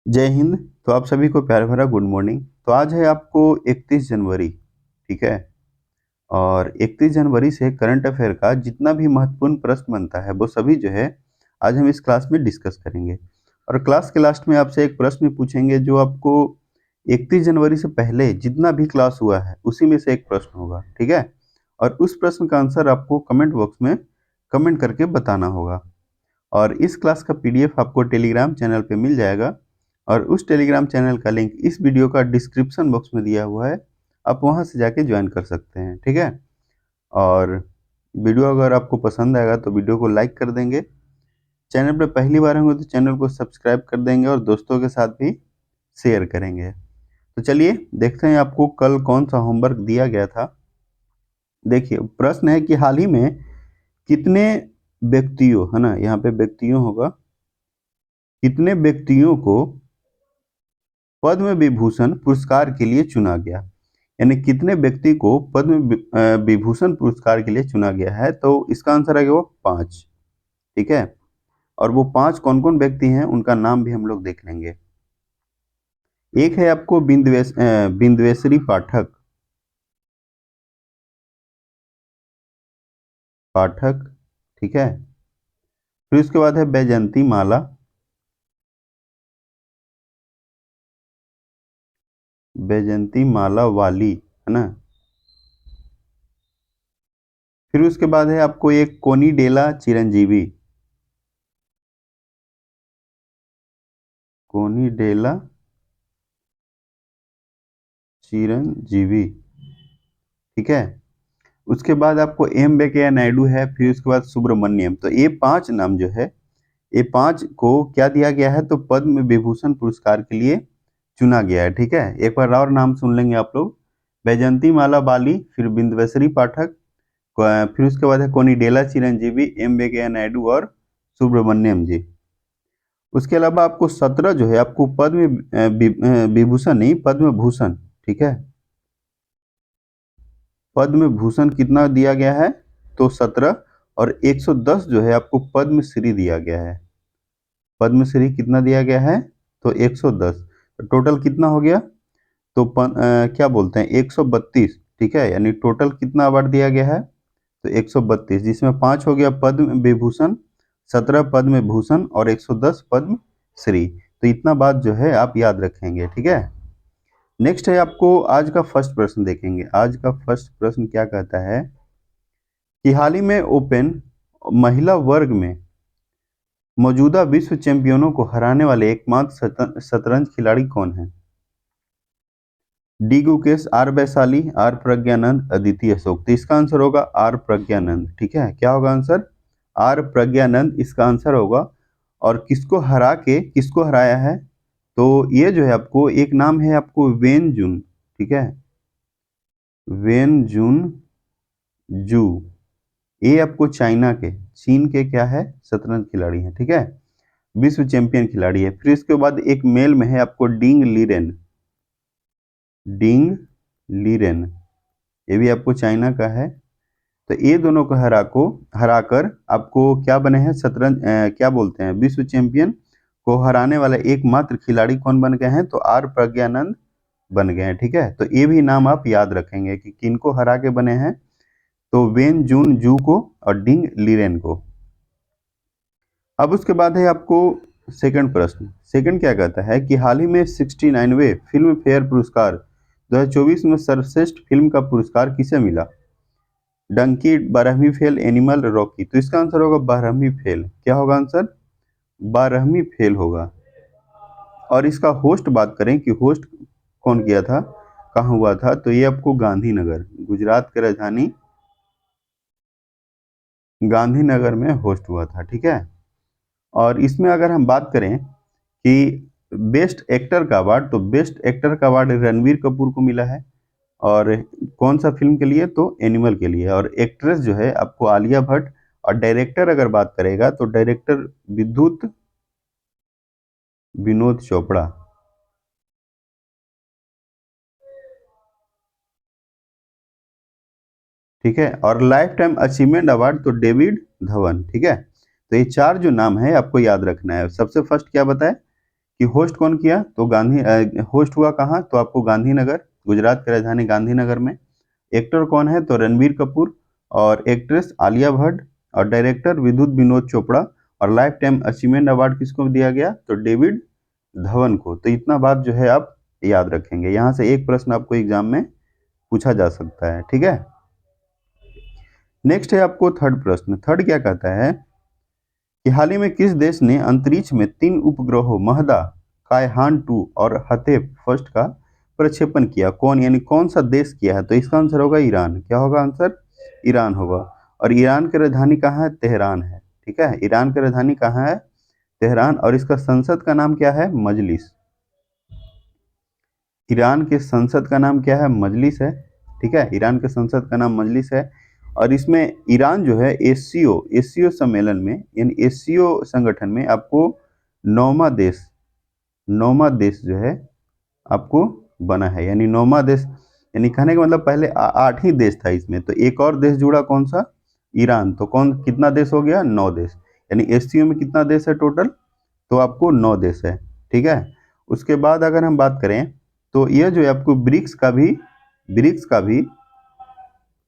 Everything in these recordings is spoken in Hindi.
जय हिंद। तो आप सभी को प्यार भरा गुड मॉर्निंग। तो आज है आपको 31 जनवरी, ठीक है। और 31 जनवरी से करंट अफेयर का जितना भी महत्वपूर्ण प्रश्न बनता है वो सभी जो है आज हम इस क्लास में डिस्कस करेंगे। और क्लास के लास्ट में आपसे एक प्रश्न पूछेंगे जो आपको 31 जनवरी से पहले जितना भी क्लास हुआ है उसी में से एक प्रश्न होगा, ठीक है। और उस प्रश्न का आंसर आपको कमेंट बॉक्स में कमेंट करके बताना होगा। और इस क्लास का पीडीएफ आपको टेलीग्राम चैनल पे मिल जाएगा और उस टेलीग्राम चैनल का लिंक इस वीडियो का डिस्क्रिप्शन बॉक्स में दिया हुआ है, आप वहां से जाके ज्वाइन कर सकते हैं, ठीक है। और वीडियो अगर आपको पसंद आएगा तो वीडियो को लाइक कर देंगे, चैनल पर पहली बार होंगे तो चैनल को सब्सक्राइब कर देंगे और दोस्तों के साथ भी शेयर करेंगे। तो चलिए देखते हैं आपको कल कौन सा होमवर्क दिया गया था। देखिए प्रश्न है कि हाल ही में कितने व्यक्तियों, है ना, यहाँ पे व्यक्तियों होगा, कितने व्यक्तियों को पद्म विभूषण पुरस्कार के लिए चुना गया। यानी कितने व्यक्ति को पद्म विभूषण पुरस्कार के लिए चुना गया है। तो इसका आंसर है वो 5, ठीक है। और वो 5 कौन कौन व्यक्ति हैं उनका नाम भी हम लोग देख लेंगे। एक है आपको बिंदवेश्वरी पाठक, पाठक, ठीक है। फिर उसके बाद है बैजंती माला, बैजंती माला वाली, है ना। फिर उसके बाद है आपको एक कोनिडेला चिरंजीवी, कोनिडेला चिरंजीवी, ठीक है। उसके बाद आपको एम वेंकैया नायडू है, फिर उसके बाद सुब्रमण्यम। तो ये 5 नाम जो है, ये 5 को क्या दिया गया है तो पद्म विभूषण पुरस्कार के लिए चुना गया है, ठीक है। एक बार और नाम सुन लेंगे आप लोग। बैजंती माला बाली, फिर बिंदवेश्वरी पाठक, फिर उसके बाद है कोनिडेला चिरंजीवी, एम वेंकैया नायडू और सुब्रमण्यम जी। उसके अलावा आपको 17 जो है आपको पद्म विभूषण नहीं, पद्म भूषण, ठीक है। पद्म भूषण कितना दिया गया है तो 17, और 110 जो है आपको पद्मश्री दिया गया है। पद्मश्री कितना दिया गया है तो 110। तो टोटल कितना हो गया तो क्या बोलते हैं 132, ठीक है। यानी टोटल कितना अवार्ड दिया गया है तो 132, जिसमें 5 हो गया पद्म विभूषण, 17 पद्म भूषण और 110 पद्म श्री। तो इतना बात जो है आप याद रखेंगे, ठीक है। नेक्स्ट है आपको आज का फर्स्ट प्रश्न देखेंगे। आज का फर्स्ट प्रश्न क्या कहता है कि हाल ही में ओपन महिला वर्ग में मौजूदा विश्व चैंपियनों को हराने वाले एकमात्र शतरंज खिलाड़ी कौन है। D Gukesh, R Vaishali, R Praggnanandhaa, Aditi Ashok. तो इसका आंसर होगा आर प्रज्ञानंद, ठीक है। क्या होगा आंसर आर प्रज्ञानंद इसका आंसर होगा। और किसको हरा के किसको हराया है तो ये जो है आपको एक नाम है आपको वेन जुन, ठीक है। वेन जुन जू, ये आपको चाइना के, चीन के क्या है शतरंज खिलाड़ी है, ठीक है। विश्व चैंपियन खिलाड़ी है। फिर इसके बाद एक मेल में है आपको डिंग लीरेन, डिंग लीरेन, ये भी आपको चाइना का है। तो ये दोनों को हराकर आपको क्या बने हैं शतरंज क्या बोलते हैं विश्व चैंपियन को हराने वाला एकमात्र खिलाड़ी कौन बन गए हैं तो आर प्रज्ञानंद बन गए हैं, ठीक है। तो ये भी नाम आप याद रखेंगे कि किनको हरा के बने हैं तो वेन जून जू को और डिंग लीरेन को। अब उसके बाद है आपको सेकंड प्रश्न। सेकंड क्या कहता है कि हाल ही में 69वें फिल्म फेयर पुरस्कार 2024 में सर्वश्रेष्ठ फिल्म का पुरस्कार किसे मिला। डंकी, 12वीं फेल, एनिमल, रॉकी। तो इसका आंसर होगा 12वीं फेल। क्या होगा आंसर 12वीं फेल होगा। और इसका होस्ट बात करें कि होस्ट कौन किया था, कहाँ हुआ था, तो ये आपको गांधीनगर, गुजरात की राजधानी गांधीनगर में होस्ट हुआ था, ठीक है। और इसमें अगर हम बात करें कि बेस्ट एक्टर का अवार्ड, तो बेस्ट एक्टर का अवार्ड रणवीर कपूर को मिला है। और कौन सा फिल्म के लिए तो एनिमल के लिए। और एक्ट्रेस जो है आपको आलिया भट्ट। और डायरेक्टर अगर बात करेगा तो डायरेक्टर विद्युत विनोद चोपड़ा, ठीक है। और लाइफ टाइम अचीवमेंट अवार्ड तो डेविड धवन, ठीक है। तो ये 4 जो नाम है आपको याद रखना है। सबसे फर्स्ट क्या बताए कि होस्ट कौन किया, तो होस्ट हुआ कहाँ, तो आपको गांधीनगर, गुजरात की राजधानी गांधीनगर में। एक्टर कौन है, तो रणबीर कपूर, और एक्ट्रेस आलिया भट्ट, और डायरेक्टर विद्युत विनोद चोपड़ा, और लाइफ टाइम अचीवमेंट अवार्ड किसको दिया गया, तो डेविड धवन को। तो इतना बात जो है आप याद रखेंगे, यहाँ से एक प्रश्न आपको एग्जाम में पूछा जा सकता है, ठीक है। नेक्स्ट है आपको थर्ड प्रश्न। थर्ड क्या कहता है कि हाल ही में किस देश ने अंतरिक्ष में 3 उपग्रहों महदा, कायहान 2 और हतेप फर्स्ट का प्रक्षेपण किया। कौन, यानी कौन सा देश किया है, तो इसका आंसर होगा ईरान। क्या होगा आंसर, ईरान होगा। और ईरान की राजधानी कहाँ है, तेहरान है, ठीक है। ईरान की राजधानी कहाँ है, तेहरान। और इसका संसद का नाम क्या है, मजलिस। ईरान के संसद का नाम क्या है, मजलिस है, ठीक है। ईरान के संसद का नाम मजलिस है। और इसमें ईरान जो है एससीओ सम्मेलन में, यानी एससीओ संगठन में आपको नौवां देश जो है आपको बना है, यानी नौवां देश। यानी कहने का मतलब पहले 8 ही देश था इसमें, तो एक और देश जुड़ा, कौन सा, ईरान। तो कौन, कितना देश हो गया, 9 देश। यानी एससीओ में कितना देश है टोटल, तो आपको 9 देश है, ठीक है। उसके बाद अगर हम बात करें तो यह जो है आपको ब्रिक्स का भी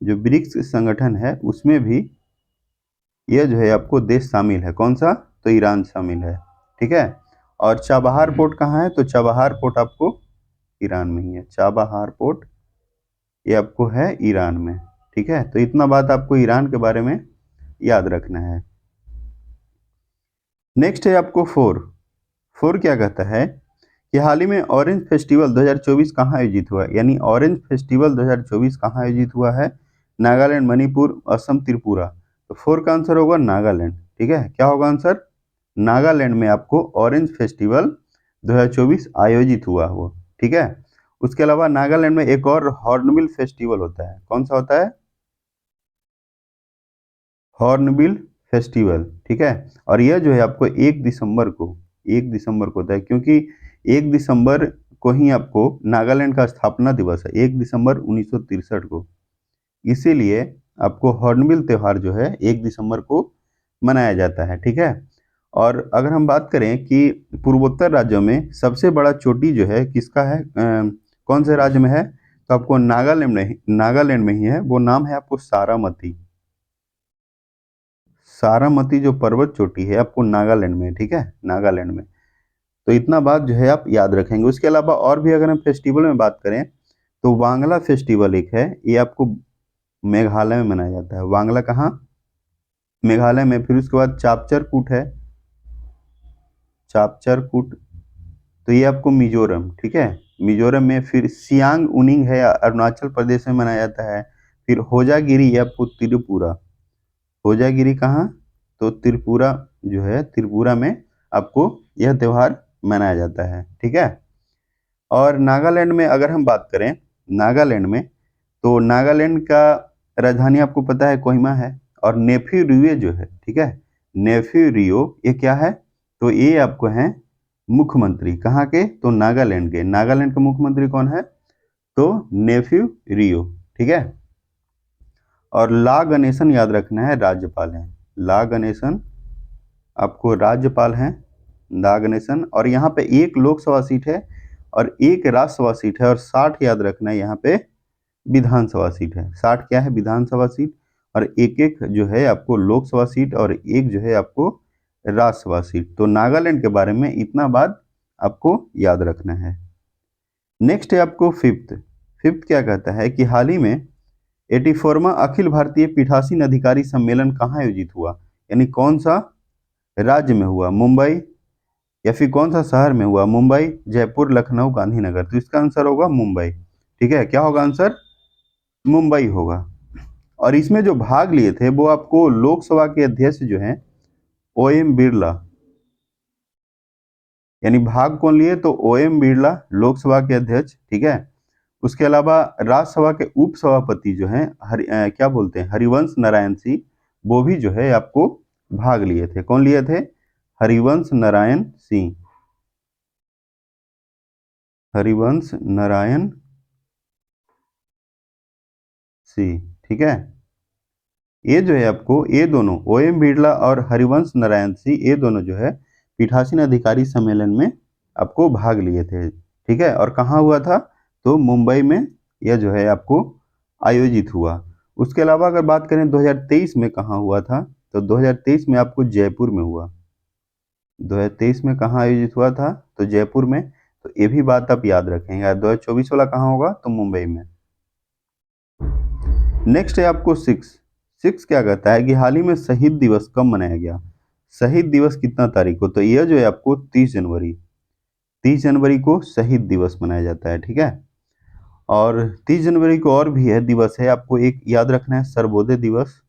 जो ब्रिक्स संगठन है उसमें भी यह जो है आपको देश शामिल है। कौन सा, तो ईरान शामिल है, ठीक है। और चाबहार पोर्ट कहाँ है, तो चाबहार पोर्ट आपको ईरान में ही है। चाबहार पोर्ट ये आपको है ईरान में, ठीक है। तो इतना बात आपको ईरान के बारे में याद रखना है। नेक्स्ट है आपको फोर क्या कहता है कि हाल ही में ऑरेंज फेस्टिवल 2024 कहाँ आयोजित हुआ है, यानी ऑरेंज फेस्टिवल 2024 कहाँ आयोजित हुआ है, नागालैंड, मणिपुर, असम, त्रिपुरा। तो फोर का आंसर होगा नागालैंड, ठीक है। क्या होगा आंसर, नागालैंड में आपको ऑरेंज फेस्टिवल 2024 आयोजित हुआ हो, ठीक है। उसके अलावा नागालैंड में एक और हॉर्नबिल फेस्टिवल होता है। कौन सा होता है, हॉर्नबिल फेस्टिवल, ठीक है। और यह जो है आपको 1 दिसंबर को होता है, क्योंकि 1 दिसंबर को ही आपको नागालैंड का स्थापना दिवस है, 1 दिसंबर 1963 को। इसीलिए आपको हॉर्नबिल त्यौहार जो है 1 दिसंबर को मनाया जाता है, ठीक है। और अगर हम बात करें कि पूर्वोत्तर राज्यों में सबसे बड़ा चोटी जो है किसका है, कौन से राज्य में है, तो आपको नागालैंड में ही है। वो नाम है आपको सारामती। सारामती जो पर्वत चोटी है आपको नागालैंड में, ठीक है, नागालैंड में। तो इतना बात जो है आप याद रखेंगे। उसके अलावा और भी अगर हम फेस्टिवल में बात करें तो वांगला फेस्टिवल एक है, ये आपको मेघालय में मनाया जाता है। वांगला कहाँ, मेघालय में। फिर उसके बाद चापचर कूट है, चापचर कूट, तो ये आपको मिजोरम, ठीक है, मिजोरम में। फिर सियांग उनिंग है, अरुणाचल प्रदेश में मनाया जाता है। फिर होजागिरी है आपको त्रिपुरा, होजागिरी कहाँ, तो त्रिपुरा जो है, त्रिपुरा में आपको यह त्यौहार मनाया जाता है, ठीक है। और नागालैंड में अगर हम बात करें, नागालैंड में, तो नागालैंड का राजधानी आपको पता है कोहिमा है। और नेफ्यू रियो जो है, ठीक है, नेफ्यू रियो ये क्या है, तो ये आपको है मुख्यमंत्री, कहाँ के, तो नागालैंड के। नागालैंड का मुख्यमंत्री कौन है, तो नेफ्यू रियो, ठीक है। और ला गणेशन याद रखना है, राज्यपाल है। ला गणेशन आपको राज्यपाल हैं, ला गणेशन। और यहाँ पे 1 लोकसभा सीट है और 1 राज्यसभा सीट है, और 60 याद रखना है यहाँ पे विधानसभा सीट है। 60 क्या है, विधानसभा सीट। और एक एक जो है आपको लोकसभा सीट, और एक जो है आपको राज्यसभा सीट। तो नागालैंड के बारे में इतना बात आपको याद रखना है। नेक्स्ट है आपको फिफ्थ क्या कहता है कि हाल ही में 84वां अखिल भारतीय पीठासीन अधिकारी सम्मेलन कहाँ आयोजित हुआ, यानी कौन सा राज्य में हुआ, मुंबई, या फिर कौन सा शहर में हुआ, मुंबई, जयपुर, लखनऊ, गांधीनगर। तो इसका आंसर होगा मुंबई, ठीक है। क्या होगा आंसर, मुंबई होगा। और इसमें जो भाग लिए थे वो आपको लोकसभा के अध्यक्ष जो हैं ओ एम बिरला, यानी भाग कौन लिए, तो ओ एम बिरला लोकसभा के अध्यक्ष, ठीक है। उसके अलावा राज्यसभा के उपसभापति जो हैं क्या बोलते हैं, हरिवंश नारायण सिंह, वो भी जो है आपको भाग लिए थे। कौन लिए थे, हरिवंश नारायण सिंह, हरिवंश नारायण सिंह, ठीक है। ये जो है आपको, ये दोनों ओ एम बिरला और हरिवंश नारायण सिंह, ये दोनों जो है पीठासीन अधिकारी सम्मेलन में आपको भाग लिए थे, ठीक है। और कहाँ हुआ था, तो मुंबई में यह जो है आपको आयोजित हुआ। उसके अलावा अगर बात करें 2023 में कहाँ हुआ था, तो 2023 में आपको जयपुर में हुआ। 2023 में कहाँ आयोजित हुआ था, तो जयपुर में। तो ये भी बात आप याद रखेंगे। 2024 वाला कहाँ होगा, तो मुंबई में। नेक्स्ट है आपको सिक्स। सिक्स क्या कहता है कि हाल ही में शहीद दिवस कब मनाया गया। शहीद दिवस कितना तारीख को, तो यह जो है आपको 30 जनवरी, 30 जनवरी को शहीद दिवस मनाया जाता है, ठीक है। और 30 जनवरी को और भी है दिवस है, आपको एक याद रखना है, सर्वोदय दिवस।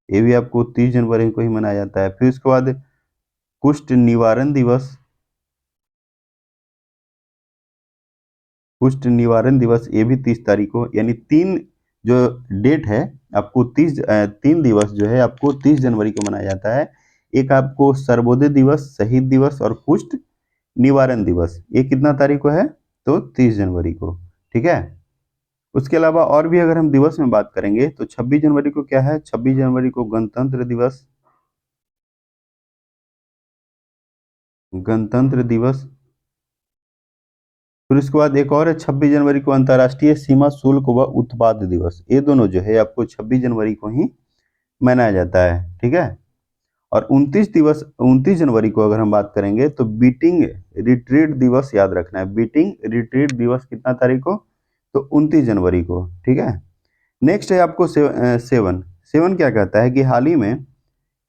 ये भी आपको 30 जनवरी को ही मनाया जाता है। फिर उसके बाद कुष्ठ निवारण दिवस, कुष्ठ निवारण दिवस ये भी 30 तारीख को, यानी तीन जो डेट है आपको 3 दिवस जो है आपको 30 जनवरी को मनाया जाता है। एक आपको सर्वोदय दिवस, शहीद दिवस और कुष्ठ निवारण दिवस, ये कितना तारीख को है, तो 30 जनवरी को, ठीक है। उसके अलावा और भी अगर हम दिवस में बात करेंगे तो 26 जनवरी को क्या है, 26 जनवरी को गणतंत्र दिवस, गणतंत्र दिवस। फिर उसके बाद एक और है 26 जनवरी को अंतर्राष्ट्रीय सीमा शुल्क व उत्पाद दिवस। ये दोनों जो है आपको 26 जनवरी को ही मनाया जाता है, ठीक है। और 29 जनवरी को अगर हम बात करेंगे तो बीटिंग रिट्रीट दिवस याद रखना है। बीटिंग रिट्रीट दिवस कितना तारीख को, तो 29 जनवरी को, ठीक है। नेक्स्ट है आपको सेवन। सेवन क्या कहता है कि हाल ही में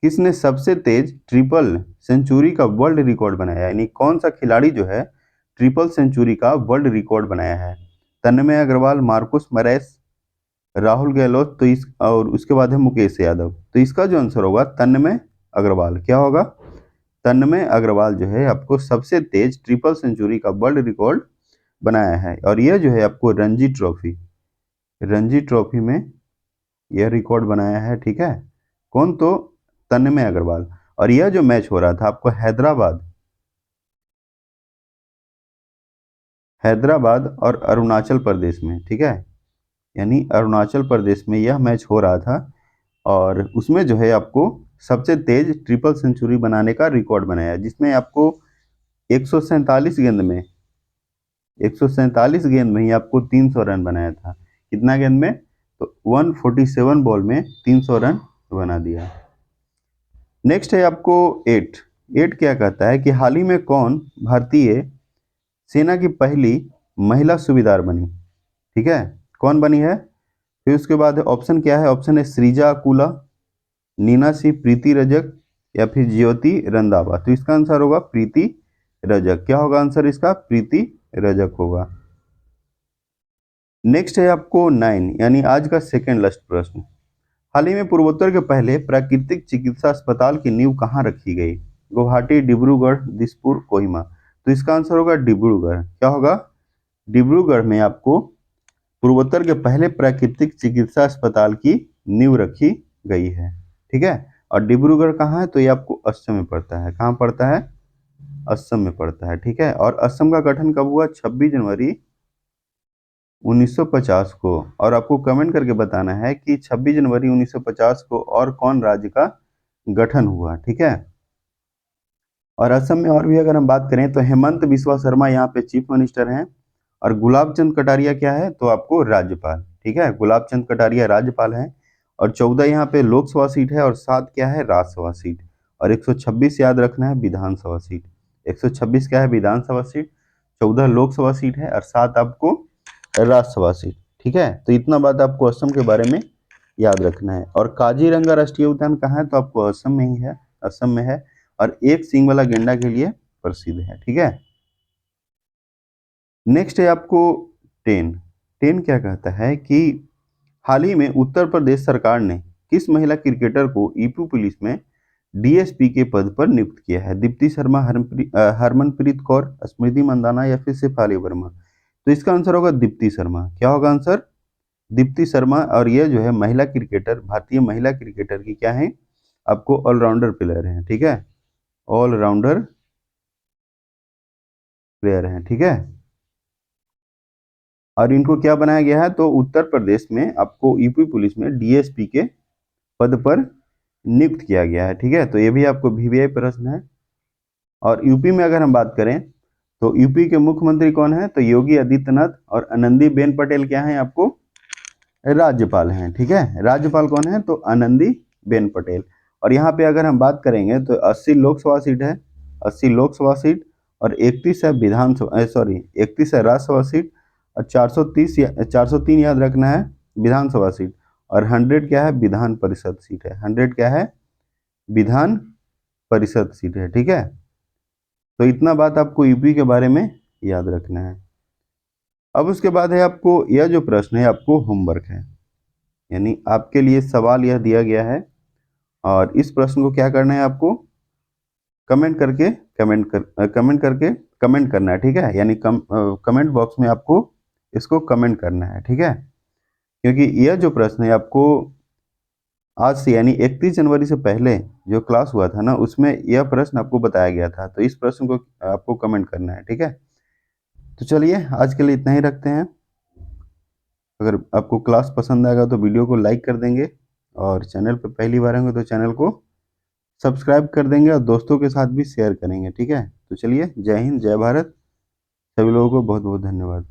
किसने सबसे तेज ट्रिपल सेंचुरी का वर्ल्ड रिकॉर्ड बनाया, यानी कौन सा खिलाड़ी जो है ट्रिपल सेंचुरी का वर्ल्ड रिकॉर्ड बनाया है। तन्मय अग्रवाल, मार्कुस मरेस, राहुल गहलोत, तो इस और उसके बाद है मुकेश यादव। तो इसका जो आंसर होगा तन्मय अग्रवाल, क्या होगा, तन्मय अग्रवाल जो है आपको सबसे तेज ट्रिपल सेंचुरी का वर्ल्ड रिकॉर्ड बनाया है। और यह जो है आपको रणजी ट्रॉफी, रणजी ट्रॉफी में यह रिकॉर्ड बनाया है, ठीक है। कौन, तो तन्मय अग्रवाल। और यह जो मैच हो रहा था आपको हैदराबाद और अरुणाचल प्रदेश में, ठीक है। यानी अरुणाचल प्रदेश में यह मैच हो रहा था। और उसमें जो है आपको सबसे तेज ट्रिपल सेंचुरी बनाने का रिकॉर्ड बनाया, जिसमें आपको 147 गेंद में, 147 गेंद में ही आपको 300 रन बनाया था। कितना गेंद में, तो 147 बॉल में 300 रन बना दिया। नेक्स्ट है आपको एट। एट क्या कहता है कि हाल ही में कौन भारतीय सेना की पहली महिला सूबेदार बनी, ठीक है, कौन बनी है। फिर उसके बाद ऑप्शन क्या है, ऑप्शन है सृजा अकुला, नीना सिंह, प्रीति रजक या फिर ज्योति रंधावा। तो इसका आंसर होगा प्रीति रजक। क्या होगा आंसर इसका, प्रीति रजक होगा। नेक्स्ट है आपको 9, यानी आज का सेकेंड लास्ट प्रश्न। हाल ही में पूर्वोत्तर के पहले प्राकृतिक चिकित्सा अस्पताल की नींव कहाँ रखी गई। गुवाहाटी, डिब्रूगढ़, दिसपुर, कोहिमा। तो इसका आंसर होगा डिब्रूगढ़। क्या होगा, डिब्रूगढ़ में आपको पूर्वोत्तर के पहले प्राकृतिक चिकित्सा अस्पताल की नींव रखी गई है, ठीक है। और डिब्रूगढ़ कहाँ है, तो ये आपको असम में पड़ता है। कहाँ पड़ता है, असम में पड़ता है, ठीक है। और असम का गठन कब हुआ, 26 जनवरी 1950 को। और आपको कमेंट करके बताना है कि 26 जनवरी 1950 को और कौन राज्य का गठन हुआ, ठीक है। और असम में और भी अगर हम बात करें तो हेमंत बिस्वा शर्मा यहाँ पे चीफ मिनिस्टर हैं। और गुलाब चंद कटारिया क्या है, तो आपको राज्यपाल, ठीक है। गुलाब चंद कटारिया राज्यपाल हैं। और 14 यहाँ पे लोकसभा सीट है और 7 क्या है, राज्यसभा सीट। और 126 याद रखना है विधानसभा सीट। 126 क्या है, विधानसभा सीट। 14 लोकसभा सीट है और 7 आपको राज्यसभा सीट, ठीक है। तो इतना बात आपको असम के बारे में याद रखना है। और काजीरंगा राष्ट्रीय उद्यान कहाँ है, तो आपको असम में ही है, असम में है। और एक सींग वाला गेंडा के लिए प्रसिद्ध है, ठीक है। नेक्स्ट है आपको 10। 10 क्या कहता है कि हाल ही में उत्तर प्रदेश सरकार ने किस महिला क्रिकेटर को ईपी पुलिस में डीएसपी के पद पर नियुक्त किया है। दीप्ति शर्मा, हरमनप्रीत कौर, स्मृति मंदाना या फिर शेफाली वर्मा। तो इसका आंसर होगा दीप्ति शर्मा। क्या होगा आंसर, दीप्ति शर्मा। और ये जो है महिला क्रिकेटर, भारतीय महिला क्रिकेटर की क्या है, आपको ऑलराउंडर प्लेयर है, ठीक है। ऑलराउंडर प्लेयर है, ठीक है। और इनको क्या बनाया गया है, तो उत्तर प्रदेश में आपको यूपी पुलिस में डीएसपी के पद पर नियुक्त किया गया है, ठीक है। तो ये भी आपको वीवीआई प्रश्न है। और यूपी में अगर हम बात करें तो यूपी के मुख्यमंत्री कौन है? तो योगी आदित्यनाथ। और आनंदीबेन पटेल क्या है आपको? राज्यपाल हैं। ठीक है, राज्यपाल कौन है? तो आनंदीबेन पटेल। और यहाँ पे अगर हम बात करेंगे तो 80 लोकसभा सीट है, 80 लोकसभा सीट, और 31 है विधानसभा, सॉरी 31 है राज्यसभा सीट, और 403 याद रखना है विधानसभा सीट, और 100 क्या है? विधान परिषद सीट है। 100 क्या है? विधान परिषद सीट है। ठीक है, तो इतना बात आपको यूपी के बारे में याद रखना है। अब उसके बाद है आपको यह जो प्रश्न है आपको होमवर्क है, यानी आपके लिए सवाल यह दिया गया है, और इस प्रश्न को क्या करना है आपको? कमेंट करके कमेंट करना है। ठीक है, यानी कमेंट बॉक्स में आपको इसको कमेंट करना है। ठीक है, क्योंकि यह जो प्रश्न है आपको आज से यानी 31 जनवरी से पहले जो क्लास हुआ था ना, उसमें यह प्रश्न आपको बताया गया था, तो इस प्रश्न को आपको कमेंट करना है। ठीक है, तो चलिए आज के लिए इतना ही रखते हैं। अगर आपको क्लास पसंद आएगा तो वीडियो को लाइक कर देंगे, और चैनल पर पहली बार होंगे तो चैनल को सब्सक्राइब कर देंगे, और दोस्तों के साथ भी शेयर करेंगे। ठीक है, तो चलिए, जय हिंद, जय भारत, सभी लोगों को बहुत बहुत धन्यवाद।